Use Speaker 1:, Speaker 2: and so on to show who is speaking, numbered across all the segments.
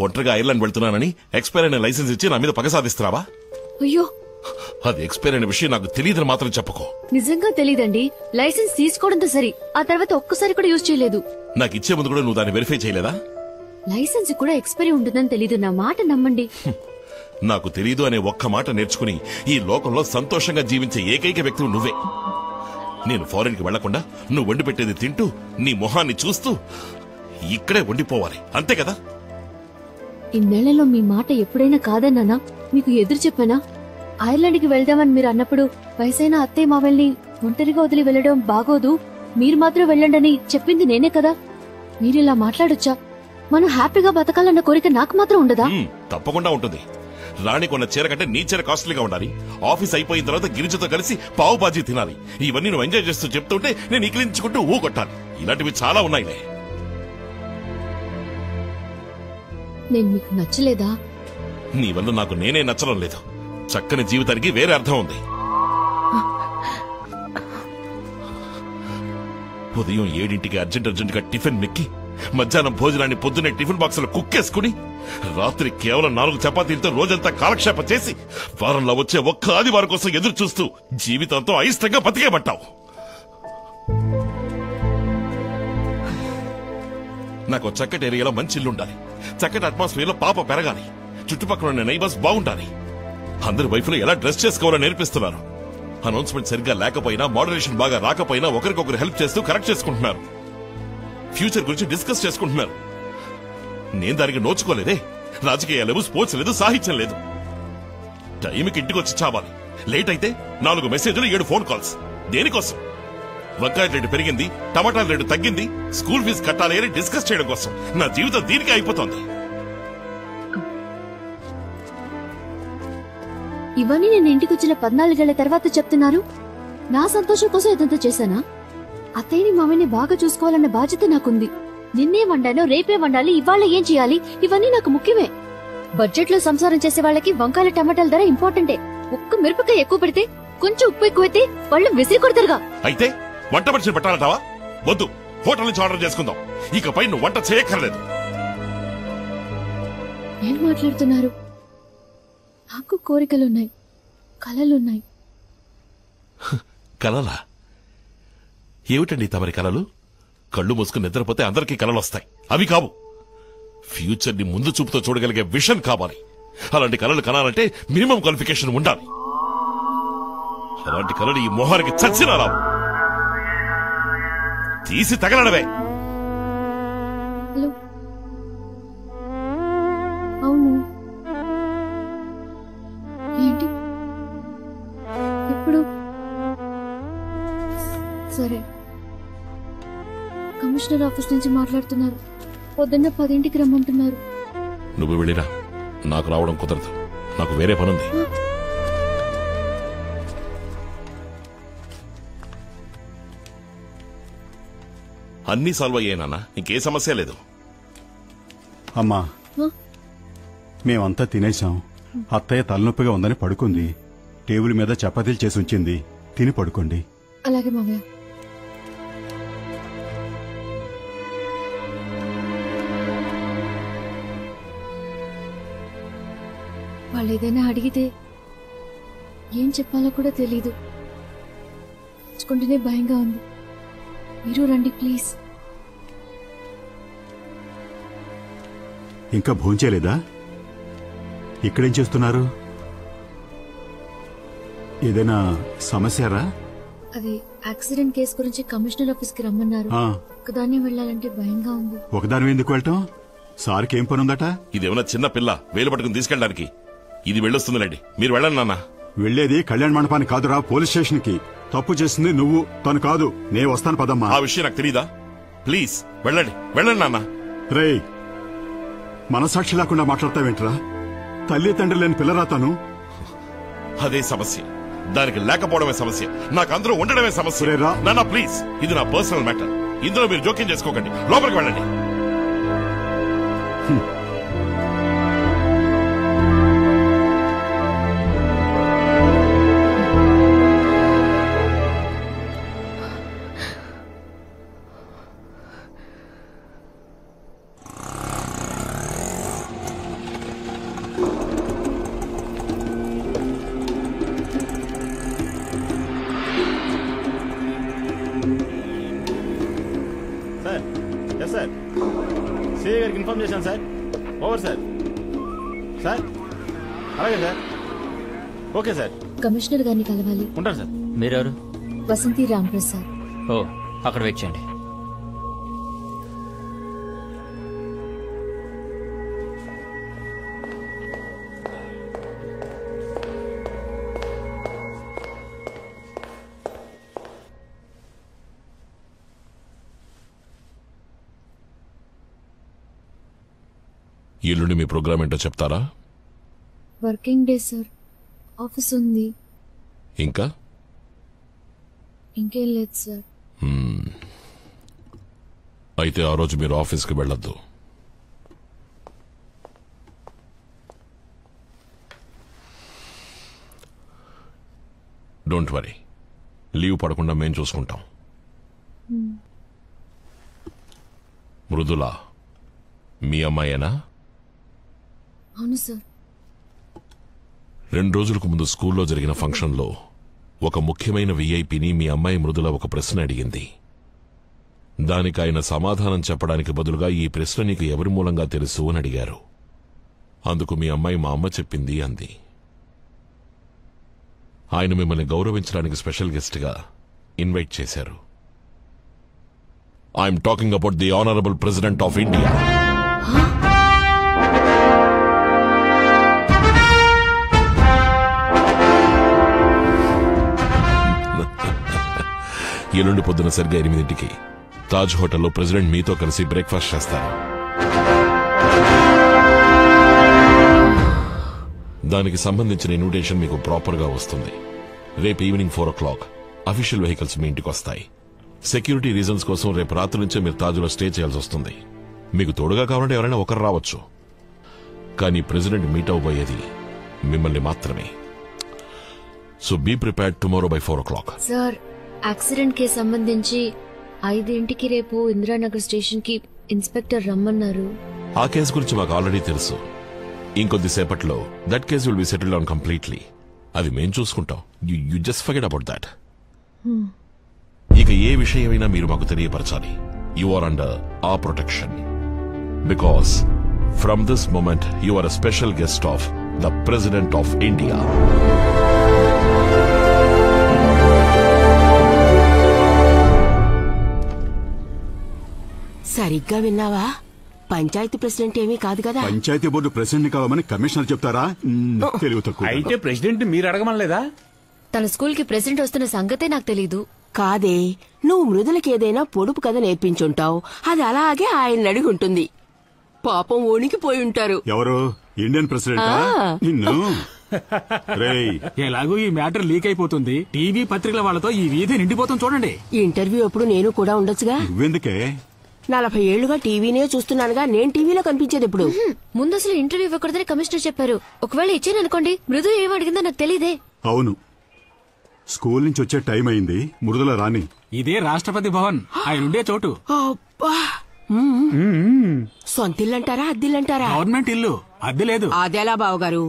Speaker 1: ఒంటరిగా ఐర్లాండ్ వెళ్తున్నానని ఎక్స్పైర్ అయిన లైసెన్స్ ఇచ్చి నా మీద పగ సాధిస్తున్నావా?
Speaker 2: అయ్యో,
Speaker 1: అది ఎక్స్పైర్ అయిన విషయం నాకు తెలియదని మాత్రం చెప్పుకో.
Speaker 2: నిజంగా తెలీదండి. లైసెన్స్ తీసుకోవడంతో సరి, ఆ తర్వాత ఒక్కసారి కూడా యూజ్ చేయలేదు.
Speaker 1: నాకు ఇచ్చే ముందు కూడా నువ్వు దాన్ని వెరిఫై చేయలేదా?
Speaker 2: లైసెన్స్ కూడా ఎక్స్పైరీ ఉంటుందని తెలీదు. నా మాట నమ్మండి.
Speaker 1: నాకు తెలీదు అనే ఒక్క మాట నేర్చుకుని ఈ లోకంలో సంతోషంగా జీవించే ఏకైక వ్యక్తి నువ్వే. నేను ఫారెన్ కి వెళ్లకుండా నువ్వు వండి పెట్టేది తింటూ నీ మొహాన్ని చూస్తూ ఇక్కడే వండిపోవాలి, అంతే కదా?
Speaker 2: ఇన్నేళ్లలో మీ మాట ఎప్పుడైనా కాదన్నానా? మీకు ఎదురు చెప్పానా? ఐర్లాండ్ కి వెళ్దామని మీరు అన్నప్పుడు వయసైన అత్తయ్య మావల్ని ఒంటరిగా వదిలి వెళ్లడం బాగోదు, మీరు మాత్రం వెళ్ళండని చెప్పింది నేనే కదా. మీరిలా మాట్లాడొచ్చా? మనం హ్యాపీగా బతకాలన్న కోరిక నాకు మాత్రం ఉండదా?
Speaker 1: తప్పకుండా ఉంటుంది. రాణి కొన్న చీర కంటే నీ చీర కాస్ట్లీగా ఉండాలి. ఆఫీస్ అయిపోయిన తర్వాత గిరిజతో కలిసి పావు బాజీ తినాలి. ఇవన్నీ నువ్వు ఎంజాయ్ చేస్తూ చెప్తుంటే నేను ఇకిలించుకుంటూ కొట్టాలి. ఇలాంటివి చాలా ఉన్నాయిలే.
Speaker 2: నేను మీకు నచ్చలేదా?
Speaker 1: నీ వల్ల నాకు నేనే నచ్చడం లేదు. చక్కని జీవితానికి వేరే అర్థం ఉంది. ఉదయం 7ంటికి అర్జెంట్ గా టిఫిన్ మెక్కి, మధ్యాహ్నం భోజనాన్ని పొద్దునే టిఫిన్ బాక్స్ లో కుక్కేసుకుని, రాత్రి కేవలం 4 చపాతీలతో రోజంతా కాలక్షేపం చేసి వారంలో వచ్చే ఒక్క ఆదివారం కోసం ఎదురు చూస్తూ జీవితంతో అయిష్టంగా బతికేమంటావు. నాకు చక్కటి ఏరియాలో మంచి ఇల్లు ఉండాలి. చక్కటి అట్మాస్ఫియర్ లో పాప పెరగాలి. చుట్టుపక్కల ఉన్న నైబర్స్ బాగుండాలి. అందరి వైఫ్లో ఎలా డ్రెస్ చేసుకోవాలో నేర్పిస్తున్నారు. అనౌన్స్మెంట్ సరిగ్గా లేకపోయినా, మోడరేషన్ బాగా రాకపోయినా ఒకరికొకరు హెల్ప్ చేస్తూ కరెక్ట్ చేసుకుంటున్నారు. ఫ్యూచర్ గురించి డిస్కస్ చేసుకుంటున్నారు. నేను దానికి నోచుకోలేదే. రాజకీయాలు లేవు, స్పోర్ట్స్ లేదు, సాహిత్యం లేదు. టైంకి ఇంటికి వచ్చి చావాలి. లేట్ అయితే 4 మెసేజ్లు, 7 ఫోన్ కాల్స్. దేనికోసం? వంకాయ రేటు పెరిగింది, టమాటాల రేటు తగ్గింది, స్కూల్ ఫీజు కట్టాలి అని డిస్కస్ చేయడం కోసం. నా జీవితం దీనికే అయిపోతుంది.
Speaker 2: ఇవన్నీ నేను ఇంటికి వచ్చిన 14 ఏళ్ల తర్వాత చెప్తున్నారు. నా సంతోషం కోసం ఇదంతా చేశానా? అత్తయ్యని మామయ్యని బాగా చూసుకోవాలన్న బాధ్యత నాకుంది. నిన్నే వండానో, రేపే వండాలి, ఇవాళ ఏం చేయాలి, ఇవన్నీ నాకు ముఖ్యమే. బడ్జెట్ లో సంసారం చేసే వాళ్ళకి వంకాయల టమాటాల ధర ఇంపార్టెంటే. ఒక్క మిరపకాయ ఎక్కువ పెడితే, కొంచెం ఉప్పు ఎక్కువైతే వాళ్ళు విసిరి కొడతారుగా.
Speaker 1: అయితే వంట మనిషిని పెట్టాలంటావా? వద్దు, హోటల్ నుంచి ఆర్డర్ చేసుకుందాం. ఇకపై నువ్వు వంట చేయక్కర్లేదు.
Speaker 2: ఏం మాట్లాడుతున్నారు? నాకు కోరికలున్నాయి, కలలున్నాయి.
Speaker 1: కలలా? ఏమిటండి తమరి కలలు? కళ్ళు మూసుకుని నిద్రపోతే అందరికీ కలలు వస్తాయి. అవి కావు. ఫ్యూచర్ ని ముందు చూపుతో చూడగలిగే విషన్ కావాలి. అలాంటి కలలు కనాలంటే మినిమం క్వాలిఫికేషన్ ఉండాలి. అలాంటి కలలు ఈ మొహానికి చచ్చినా రావు. తీసి తగలడవే.
Speaker 2: హలో, అవును, ఏంటి ఎప్పుడు? సరే, కమిషనర్ ఆఫీస్ నుంచి మాట్లాడుతున్నారు. పొద్దున్న 10ంటికి రమ్మంటున్నారు.
Speaker 1: నువ్వు వెళ్ళిరా, నాకు రావడం కుదరదు. నాకు వేరే పనుంది. అన్నీ సాల్వ్ అయ్యాయి నాన్న, ఇంకే సమస్య లేదు.
Speaker 3: అమ్మా, మేమంతా తినేశాం. అత్తయ్య తలనొప్పిగా ఉందని పడుకుంది. టేబుల్ మీద చపాతీలు చేసి ఉంచింది, తిని పడుకోండి.
Speaker 2: అలాగే మావయ్య. వాళ్ళు ఏదైనా అడిగితే ఏం చెప్పాలో కూడా తెలీదు. తెచ్చుకుంటేనే భయంగా ఉంది. మీరు రండి ప్లీజ్.
Speaker 3: ఇంకా భోంచేలేదా? ఇక్కడేం చేస్తున్నారు? ఏదైనా సమస్యరా?
Speaker 2: అది యాక్సిడెంట్ కేసు గురించి కమిషనర్ ఆఫీస్ కి రమ్మన్నారు. ఒకదాన్ని వెళ్ళాలంటే భయంగా ఉంది.
Speaker 3: ఒకదాని ఎందుకు వెళ్ళటం? సార్కి ఏం పనుందట?
Speaker 1: ఇదేమన్నా చిన్న పిల్ల వేలు పట్టుకుని తీసుకెళ్ళడానికి? ఇది వెళ్ళొస్తుందిలేండి, మీరు వెళ్ళండి నాన్న.
Speaker 3: వెళ్లేది కళ్యాణ మండపానికి కాదురా, పోలీస్ స్టేషన్ కి. తప్పు చేసింది నువ్వు, తను కాదు. నే వస్తాను పదమ్మా.
Speaker 1: ఆ విషయం నాకు తెలీదా? ప్లీజ్ వెళ్ళండి, వెళ్ళండి నాన్న.
Speaker 3: రే, మనసాక్షి లేకుండా మాట్లాడతావేంట్రా? తల్లి తండ్రి లేని పిల్లరా తను.
Speaker 1: అదే సమస్య, దానికి లేకపోవడమే సమస్య, నాకు అందరూ ఉండడమే సమస్య. నాన్న ప్లీజ్, ఇది నా పర్సనల్ మ్యాటర్. ఇందులో మీరు జోక్యం చేసుకోకండి. లోపలికి వెళ్ళండి.
Speaker 4: గారికి ఇన్ఫార్మ్ చేశాను సార్. Over sir. సార్ అలాగే సార్. Okay sir.
Speaker 2: కమిషనర్ గారిని కలవాలి.
Speaker 4: ఉంటాను సార్.
Speaker 5: మీరెవరు?
Speaker 2: వసంతి రాంప్రసాద్.
Speaker 5: ఓ, అక్కడ వెయిట్ చేయండి.
Speaker 1: ఎల్లుండి మీ ప్రోగ్రామ్ ఏంటో చెప్తారా?
Speaker 2: వర్కింగ్ డే సార్, ఆఫీస్ ఉంది.
Speaker 1: ఇంకా
Speaker 2: ఇంకేం లేదు సార్.
Speaker 1: అయితే ఆ రోజు మీరు ఆఫీస్కి వెళ్ళొద్దు. డోంట్ వరీ, లీవ్ పడకుండా మేం చూసుకుంటాం. మృదుల మీ అమ్మాయేనా?
Speaker 2: అవును సార్.
Speaker 1: 2 రోజులకు ముందు స్కూల్లో జరిగిన ఫంక్షన్లో ఒక ముఖ్యమైన విఐపిని మీ అమ్మాయి మృదుల ఒక ప్రశ్న అడిగింది. దానికి ఆయన సమాధానం చెప్పడానికి బదులుగా ఈ ప్రశ్న నీకు ఎవరి మూలంగా తెలుసు అని అడిగారు. అందుకు మీ అమ్మాయి మా అమ్మ చెప్పింది అంది. ఆయన మిమ్మల్ని గౌరవించడానికి స్పెషల్ గెస్ట్గా ఇన్వైట్ చేశారు. I'm talking about the honourable president of India. ఎల్లుండి పొద్దున సరిగ్గా 8ంటికి తాజ్ హోటల్లో ప్రెసిడెంట్ మీతో కలిసి బ్రేక్ఫాస్ట్ చేస్తారు. దానికి సంబంధించిన ఇన్విటేషన్ మీకు ప్రాపర్ గా వస్తుంది. రేపు ఈవినింగ్ 4 o'clock అఫీషియల్ వెహికల్స్ మీ ఇంటికి వస్తాయి. సెక్యూరిటీ రీజన్స్ కోసం రేపు రాత్రి నుంచే మీరు తాజ్లో స్టే చేయాల్సి వస్తుంది. మీకు తోడుగా కావాలంటే ఎవరైనా ఒకరు రావచ్చు, కానీ ప్రెసిడెంట్ మీట్ అవబోయేది మిమ్మల్ని మాత్రమే. So be prepared tomorrow by 4 o'clock.
Speaker 2: Sir, accident కి సంబంధించి 5ంటికి రేపు ఇందిరానగర్ స్టేషన్ కి ఇన్స్పెక్టర్ రమ్మన్నారు.
Speaker 1: ఆ కేసు గురించి మాకు ఆల్రెడీ తెలుసు. ఇంకొద్దిసేపట్లో that case will be settled on completely. అది మేం చూసుకుంటాం. You just forget about that. ఇక ఏ విషయమైనా మీరు మాకు తెలియపరచాలి. You are under a protection. Because from this moment you are a special guest of the president of India.
Speaker 6: సరిగ్గా విన్నావా? పంచాయతీ ప్రెసిడెంట్ ఏమీ కాదు కదా.
Speaker 3: పంచాయతీ బోర్డు ప్రెసిడెంట్ కావాలని కమిషనర్ చెప్తారా? తెలివి తక్కువ.
Speaker 4: అయితే ప్రెసిడెంట్ మీరు అడగమనలేదా?
Speaker 2: తన స్కూల్ కి ప్రెసిడెంట్ వస్తున్న సంగతే నాకు తెలీదు.
Speaker 6: కాదే, నువ్వు మృదులకి ఏదైనా పొడుపు కథ నేర్పించుంటావు. అది అలాగే ఆయన అడిగి ఉంటుంది. పాపం వణికిపోయి ఉంటారు.
Speaker 3: ఎవరు? Indian president? నిన్ను రేయ్,
Speaker 7: ఎలాగూ ఈ మ్యాటర్ లీక్ అయిపోతుంది. టీవీ పత్రికల వాళ్ళతో ఈ వీధి నిండిపోతుంది చూడండి.
Speaker 6: ఇంటర్వ్యూ అప్పుడు నేను కూడా ఉండొచ్చుగా.
Speaker 3: నువ్వెందుకే?
Speaker 6: 40 ఏళ్లుగా టీవీనే చూస్తున్నానుగా. నేను టీవీలో కనిపించేది ఇప్పుడు.
Speaker 2: ముందు అసలు ఇంటర్వ్యూ ఇవ్వకూడదని కమిషనర్ చెప్పారు. ఒకవేళ ఇచ్చాననుకోండి, మృదు ఏమడిగిందో నాకు తెలీదే.
Speaker 3: అవును, స్కూల్ నుంచి వచ్చే టైం అయింది. మృదుల రాని.
Speaker 7: ఇదే రాష్ట్రపతి భవన్, ఆయన ఉండే చోటు.
Speaker 6: అబ్బా, సొంతిల్లంటారా అద్దిల్లంటారా?
Speaker 7: గవర్నమెంట్ ఇల్లు, అద్దె లేదు.
Speaker 6: అదెలా బావగారు?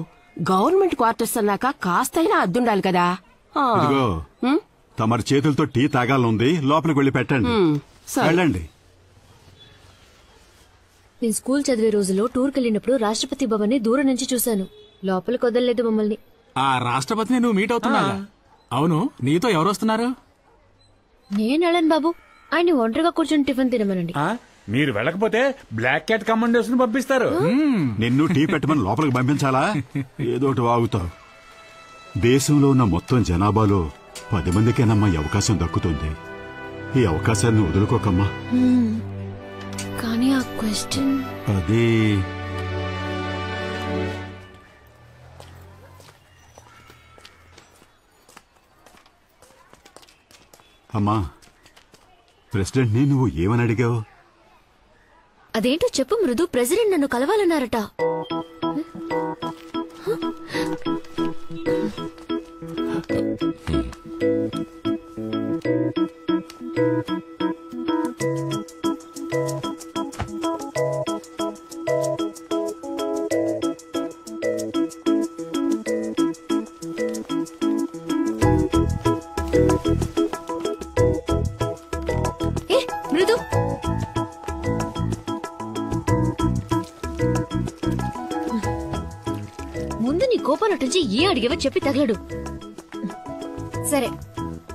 Speaker 6: గవర్నమెంట్ క్వార్టర్స్ అన్నాక కాస్తైనా అద్దుండాలి కదా.
Speaker 3: ఇదిగో, తమరి చేతులతో టీ తాగాలనుంది. లోపలికి వెళ్ళి పెట్టండి. వెళ్ళండి.
Speaker 2: నేను స్కూల్ చదివే రోజుల్లో టూర్కి వెళ్ళినప్పుడు రాష్ట్రపతి భవన్ ని దూరం నుంచి చూశాను. లోపలికి వదలలేదు మమ్మల్ని.
Speaker 7: ఆ రాష్ట్రపతిని నువ్వు మీట్ అవుతున్నా? అవును, నీతో ఎవరు వస్తున్నారు?
Speaker 2: నేను వెళ్ళను బాబు. ఆయన ఒంటరిగా కూర్చొని టిఫిన్ తినమనండి.
Speaker 4: మీరు వెళ్ళకపోతే బ్లాక్ క్యాట్ కమాండర్స్ ని పంపిస్తారు.
Speaker 3: నిన్ను టీ పెట్టమని లోపలికి పంపించాలా? ఏదోటి వాగుతావు. దేశంలో ఉన్న మొత్తం జనాభాలో 10 మందికేనమ్మా ఈ అవకాశం దక్కుతుంది. ఈ అవకాశాన్ని వదులుకోకమ్మా.
Speaker 2: కానీ ఆ క్వశ్చన్
Speaker 3: అది అమ్మా, ప్రెసిడెంట్ ని నువ్వు ఏమని అడిగావు?
Speaker 2: అదేంటో చెప్పు మృదు. ప్రెసిడెంట్ నన్ను కలవాలన్నారట. అడిగేవో చెప్పి తగలడు. సరే,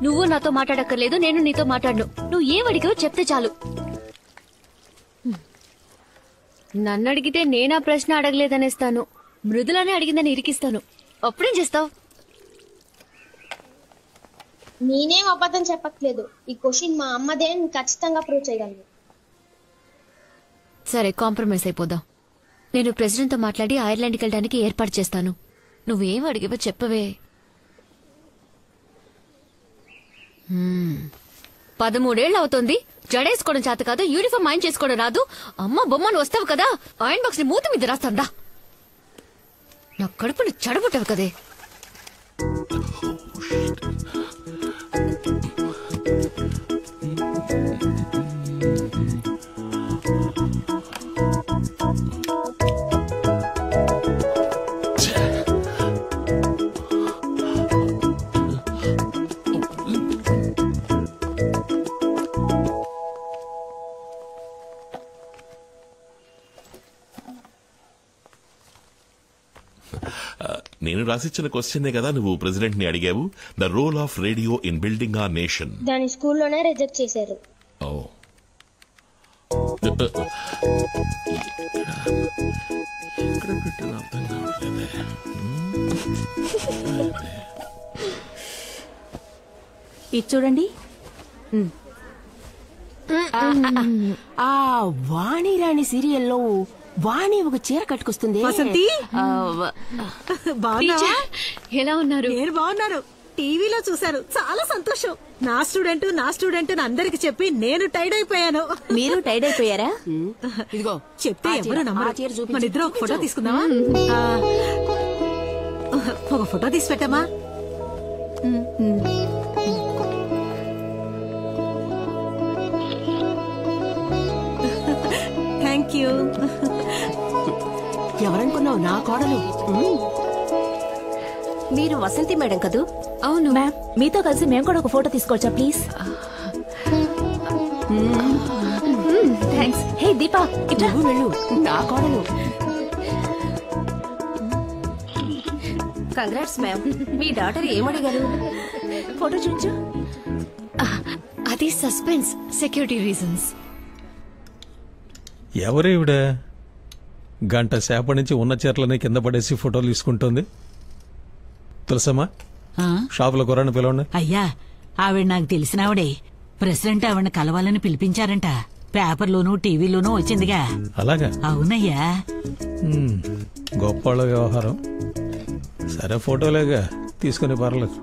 Speaker 2: నువ్వు నాతో మాట్లాడక్కర్లేదు, నేను నీతో మాట్లాడను. నువ్వు ఏం అడిగావో చెప్తే చాలు. నన్ను అడిగితే నేనా ప్రశ్న అడగలేదనేస్తాను, మృదులానే అడిగిందని ఇరికిస్తాను. అప్పుడేం చేస్తావు?
Speaker 8: నేనేం అబద్ధం చెప్పట్లేదు. ఈ క్వశ్చన్ మా అమ్మదే, నేను ఖచ్చితంగా ప్రూవ్ చేయగలను.
Speaker 2: సరే, కాంప్రమైజ్ అయిపోదాం. నేను ప్రెసిడెంట్ తో మాట్లాడి ఐర్లాండ్కి వెళ్ళడానికి ఏర్పాటు చేస్తాను. నువ్వేం అడిగావో చెప్పవే. 13 ఏళ్ళు అవుతోంది, జడేసుకోవడం చేత కాదు, యూనిఫామ్ ఆయన చేసుకోవడం రాదు. అమ్మ బొమ్మను వస్తావు కదా, ఆయన బాక్స్ ని మూతి మీద రాస్తాందా? నా కడుపుని చెడబుట్టావు కదే.
Speaker 1: నేను రాసిచ్చిన క్వశ్చనే కదా నువ్వు ప్రెసిడెంట్ ని అడిగావు. The role of radio in building our nation.
Speaker 8: దాని స్కూల్లోనే రిజెక్ట్ చేశారు.
Speaker 9: ఇది చూడండి.
Speaker 6: ఆ వాణిరాణి సీరియల్లో వాణి ఒక చీర కట్టుకొస్తుంది.
Speaker 9: వసంతి, బాగున్నావా?
Speaker 2: ఎలా ఉన్నారు?
Speaker 9: నేను బాగున్నాను. టీవీలో చూశాను, చాలా సంతోషం. నా స్టూడెంట్ అందరికి చెప్పి నేను టైడ్ అయిపోయాను.
Speaker 6: మీరు టైడ్ అయిపోయారా? ఇదిగో
Speaker 9: చెప్తే ఎవరు నమ్మరు. మన ఇద్దరు ఒక ఫోటో తీసుకుందామా? ఒక ఫోటో తీసి పెట్టామా? Thank you.
Speaker 6: ఎవరనుకున్నావు? నా కోడలు.
Speaker 10: మీరు వసంతి మేడం కదూ?
Speaker 2: అవును
Speaker 10: మ్యామ్, మీతో కలిసి మేము కూడా ఒక ఫోటో తీసుకోవచ్చా ప్లీజ్? థ్యాంక్స్. హే దీపా, ఇట్లా
Speaker 6: వెళ్ళు. నా కోడలు.
Speaker 10: Congrats ma'am. మీ డాటర్ ఏమడిగారు? ఫోటో చూపించు.
Speaker 2: అది సస్పెన్స్, సెక్యూరిటీ రీజన్స్.
Speaker 11: ఎవరేవిడ గంట సేపటి నుంచి ఉన్న చీరలని కింద పడేసి ఫోటోలు తీసుకుంటోంది? తెలుసమ్మా, షాపులో కుర్రాన్ని పిలవండి.
Speaker 12: అయ్యా, ఆవిడ నాకు తెలిసినావిడే. ప్రెసిడెంట్ ఆవిడని కలవాలని పిలిపించారంట. పేపర్లోనూ టీవీలోనూ వచ్చిందిగా.
Speaker 11: అలాగా?
Speaker 12: అవునయ్యా.
Speaker 11: గొప్ప వ్యవహారం. సరే, ఫోటోలేగా తీసుకుని పర్లేదు.